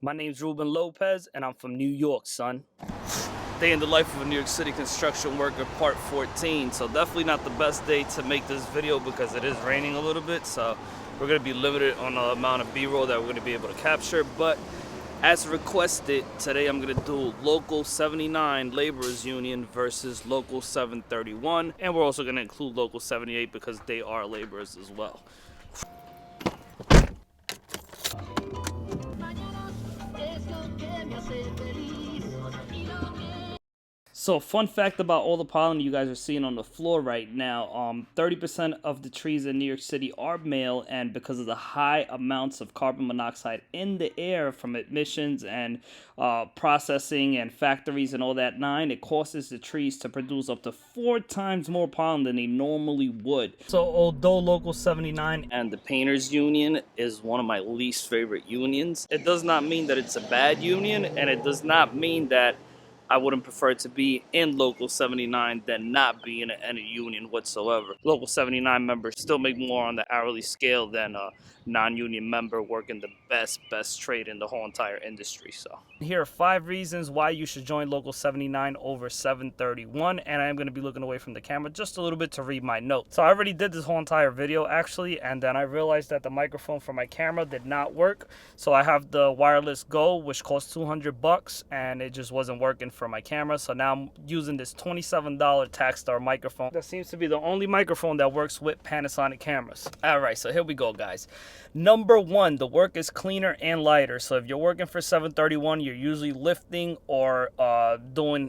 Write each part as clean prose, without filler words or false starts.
My name's Ruben Lopez, and I'm from New York, son. Day in the life of a New York City construction worker, part 14. So definitely not the best day to make this video because it is raining a little bit. So we're gonna be limited on the amount of B-roll that we're gonna be able to capture. But as requested, today I'm gonna do Local 79 Laborers Union versus Local 731. And we're also gonna include Local 78 because they are laborers as well. So, fun fact about all the pollen you guys are seeing on the floor right now, 30% of the trees in New York City are male, and because of the high amounts of carbon monoxide in the air from emissions and processing and factories and all that nine, it causes the trees to produce up to 4 times more pollen than they normally would. So, although Local 79 and the Painters Union is one of my least favorite unions, it does not mean that it's a bad union, and it does not mean that I wouldn't prefer to be in Local 79 than not be in any union whatsoever. Local 79 members still make more on the hourly scale than a non-union member working the best trade in the whole entire industry. So here are 5 reasons why you should join Local 79 over 731, and I am going to be looking away from the camera just a little bit to read my notes. So I already did this whole entire video actually, and then I realized that the microphone for my camera did not work. So I have the wireless Go, which costs $200, and it just wasn't working for my camera. So now I'm using this $27 Takstar microphone. That seems to be the only microphone that works with Panasonic cameras. All right, so here we go, guys. Number 1, the work is cleaner and lighter. So if you're working for 731, you're usually lifting or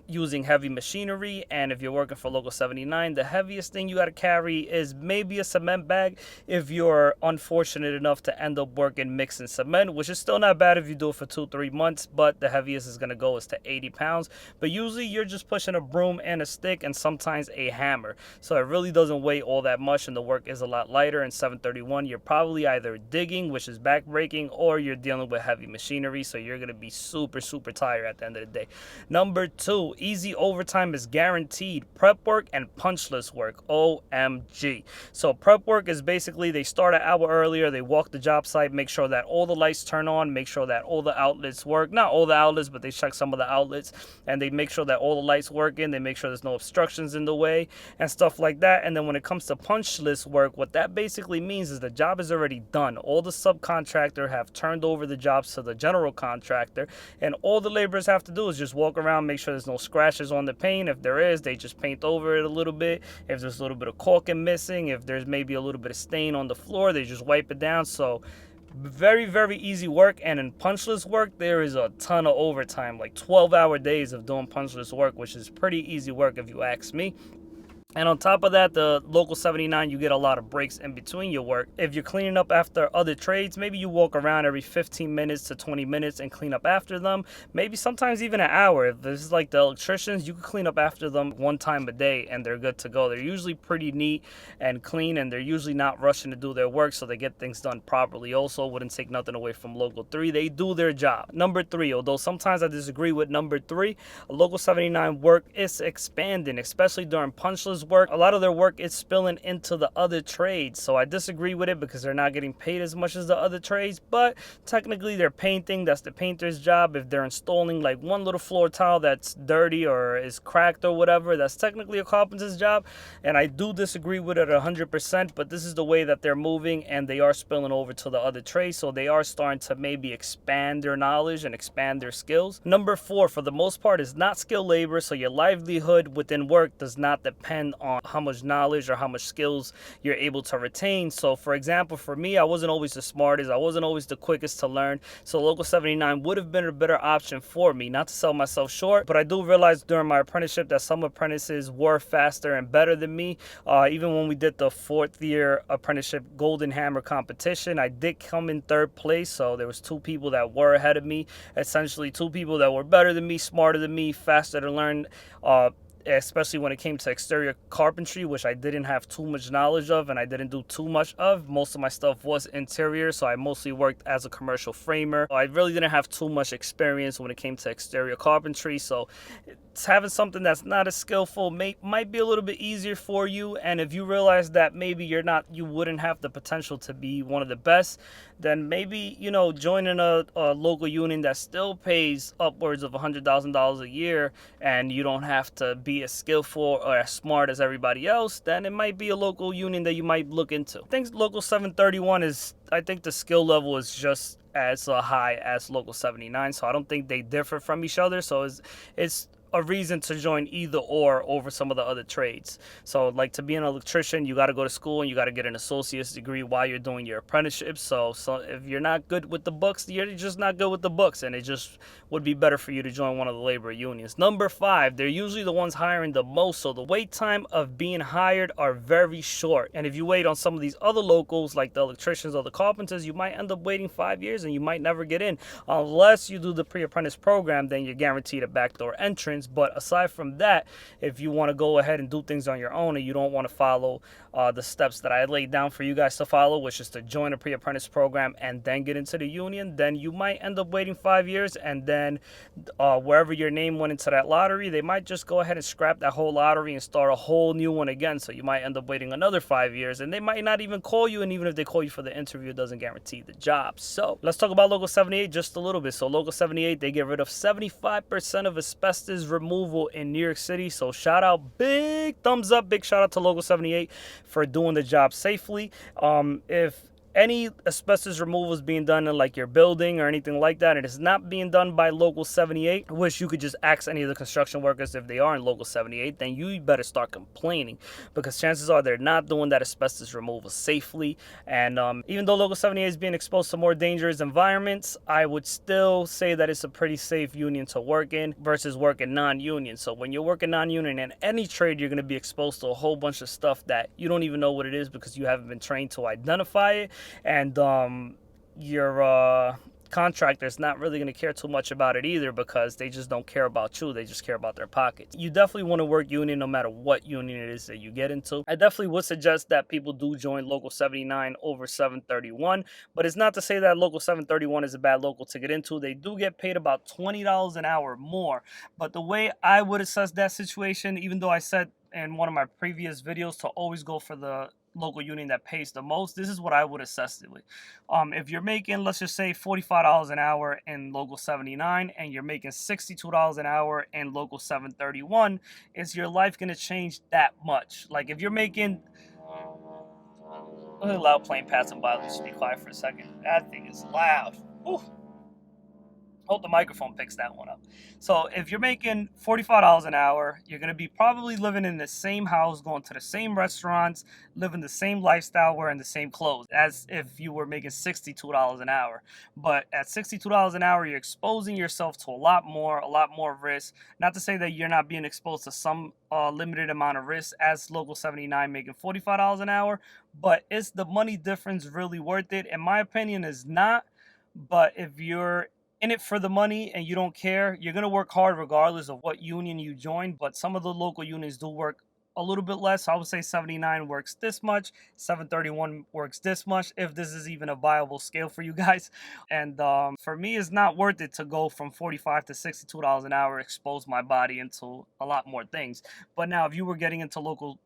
using heavy machinery. And if you're working for Local 79, the heaviest thing you got to carry is maybe a cement bag if you're unfortunate enough to end up working mixing cement, which is still not bad if you do it for 2-3 months, but the heaviest is going to go is to 80 pounds. But usually you're just pushing a broom and a stick and sometimes a hammer. So it really doesn't weigh all that much, and the work is a lot lighter. In 731, you're probably either digging, which is back breaking, or you're dealing with heavy machinery, so you're going to be super tired at the end of the day. Number 2, easy overtime is guaranteed. Prep work and punch list work, OMG. So prep work is basically they start an hour earlier, they walk the job site, make sure that all the lights turn on, make sure that all the outlets work. Not all the outlets, but they check some of the outlets, and they make sure that all the lights working, they make sure there's no obstructions in the way and stuff like that. And then when it comes to punch list work, what that basically means is the job is already done. All the subcontractor have turned over the jobs to the general contractor, and all the laborers have to do is just walk around, make sure there's no scratches on the paint. If there is, they just paint over it a little bit. If there's a little bit of caulking missing, if there's maybe a little bit of stain on the floor, they just wipe it down. So very easy work. And in punch list work, there is a ton of overtime, like 12-hour days of doing punch list work, which is pretty easy work if you ask me. And on top of that, the Local 79, you get a lot of breaks in between your work. If you're cleaning up after other trades, maybe you walk around every 15 minutes to 20 minutes and clean up after them. Maybe sometimes even an hour. If this is like the electricians, you can clean up after them 1 time a day and they're good to go. They're usually pretty neat and clean, and they're usually not rushing to do their work, so they get things done properly. Also, wouldn't take nothing away from Local 3. They do their job. Number 3, although sometimes I disagree with number 3, Local 79 work is expanding, especially during punch list work. A lot of their work is spilling into the other trades, so I disagree with it because they're not getting paid as much as the other trades. But technically they're painting, that's the painter's job. If they're installing like one little floor tile that's dirty or is cracked or whatever, that's technically a carpenter's job, and I do disagree with it 100%. But this is the way that they're moving, and they are spilling over to the other trades, so they are starting to maybe expand their knowledge and expand their skills. Number 4, for the most part, is not skilled labor, so your livelihood within work does not depend on how much knowledge or how much skills you're able to retain. So for example, for me, I wasn't always the smartest, I wasn't always the quickest to learn, so Local 79 would have been a better option for me. Not to sell myself short, but I do realize during my apprenticeship that some apprentices were faster and better than me. Even when we did the 4th year apprenticeship Golden Hammer competition, I did come in 3rd place, so there was 2 people that were ahead of me, essentially 2 people that were better than me, smarter than me, faster to learn, especially when it came to exterior carpentry, which I didn't have too much knowledge of and I didn't do too much of. Most of my stuff was interior, so I mostly worked as a commercial framer. I really didn't have too much experience when it came to exterior carpentry, so having something that's not as skillful might be a little bit easier for you. And if you realize that maybe you wouldn't have the potential to be one of the best, then maybe, joining a local union that still pays upwards of $100,000 a year, and you don't have to be as skillful or as smart as everybody else, then it might be a local union that you might look into. I think Local 731 I think the skill level is just as high as Local 79, so I don't think they differ from each other. So it's a reason to join either or over some of the other trades. So like, to be an electrician, you got to go to school and you got to get an associate's degree while you're doing your apprenticeship. So if you're not good with the books, you're just not good with the books, and it just would be better for you to join one of the labor unions. Number 5, they're usually the ones hiring the most, so the wait time of being hired are very short. And if you wait on some of these other locals like the electricians or the carpenters, you might end up waiting 5 years and you might never get in unless you do the pre-apprentice program. Then you're guaranteed a backdoor entrance. But aside from that, if you want to go ahead and do things on your own and you don't want to follow the steps that I laid down for you guys to follow, which is to join a pre-apprentice program and then get into the union, then you might end up waiting 5 years, and then wherever your name went into that lottery, they might just go ahead and scrap that whole lottery and start a whole new one again. So you might end up waiting another 5 years, and they might not even call you, and even if they call you for the interview, it doesn't guarantee the job. So let's talk about Local 78 just a little bit. So Local 78, they get rid of 75% of asbestos removal in New York City. So shout out, big thumbs up, big shout out to Local 78 for doing the job safely. If any asbestos removal is being done in like your building or anything like that, and it's not being done by Local 78, I wish you could just ask any of the construction workers if they are in Local 78, then you better start complaining, because chances are they're not doing that asbestos removal safely. And even though Local 78 is being exposed to more dangerous environments, I would still say that it's a pretty safe union to work in versus working non-union. So when you're working non-union in any trade, you're going to be exposed to a whole bunch of stuff that you don't even know what it is because you haven't been trained to identify it. And your contractor's not really going to care too much about it either, because they just don't care about you. They just care about their pockets. You definitely want to work union no matter what union it is that you get into. I definitely would suggest that people do join Local 79 over 731, but it's not to say that Local 731 is a bad local to get into. They do get paid about $20 an hour more, but the way I would assess that situation, even though I said in one of my previous videos to always go for the local union that pays the most, this is what I would assess it with. If you're making, let's just say, $45 an hour in Local 79 and you're making $62 an hour in Local 731, is your life going to change that much? Like, if you're making a loud plane passing by, let's be quiet for a second. That thing is loud. Whew. Hope the microphone picks that one up. So if you're making $45 an hour, you're going to be probably living in the same house, going to the same restaurants, living the same lifestyle, wearing the same clothes as if you were making $62 an hour. But at $62 an hour, you're exposing yourself to a lot more risk. Not to say that you're not being exposed to some limited amount of risk as Local 79 making $45 an hour, but is the money difference really worth it? In my opinion, is not. But if you're in it for the money and you don't care, you're going to work hard regardless of what union you join. But some of the local unions do work a little bit less. So I would say 79 works this much, 731 works this much, if this is even a viable scale for you guys. And for me, it's not worth it to go from $45 to $62 an hour, expose my body into a lot more things. But now if you were getting into Local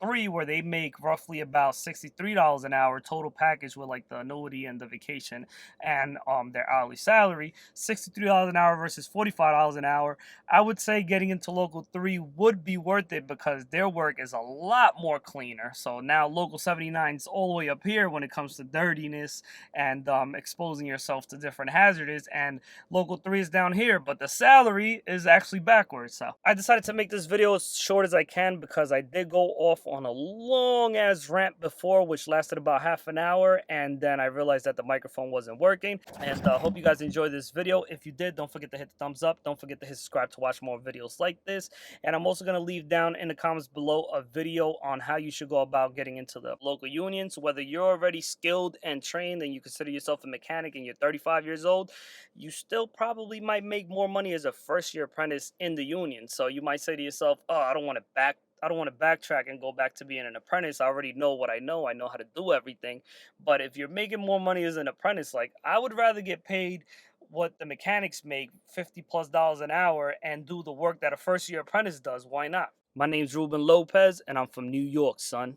3, where they make roughly about $63 an hour total package with like the annuity and the vacation and their hourly salary, $63 an hour versus $45 an hour, I would say getting into Local 3 would be worth it because their work is a lot more cleaner. So now Local 79 is all the way up here when it comes to dirtiness and exposing yourself to different hazards, and Local 3 is down here, but the salary is actually backwards. So I decided to make this video as short as I can because I did go off on a long ass rant before, which lasted about half an hour, and then I realized that the microphone wasn't working. And hope you guys enjoyed this video. If you did, don't forget to hit the thumbs up. Don't forget to hit subscribe to watch more videos like this. And I'm also going to leave down in the comments below a video on how you should go about getting into the local unions. Whether you're already skilled and trained and you consider yourself a mechanic and you're 35 years old, you still probably might make more money as a first-year apprentice in the union. So you might say to yourself, oh, I don't want to backtrack and go back to being an apprentice. I already know what I know. I know how to do everything. But if you're making more money as an apprentice, like, I would rather get paid what the mechanics make, $50+ an hour, and do the work that a first year apprentice does, why not? My name's Ruben Lopez, and I'm from New York, son.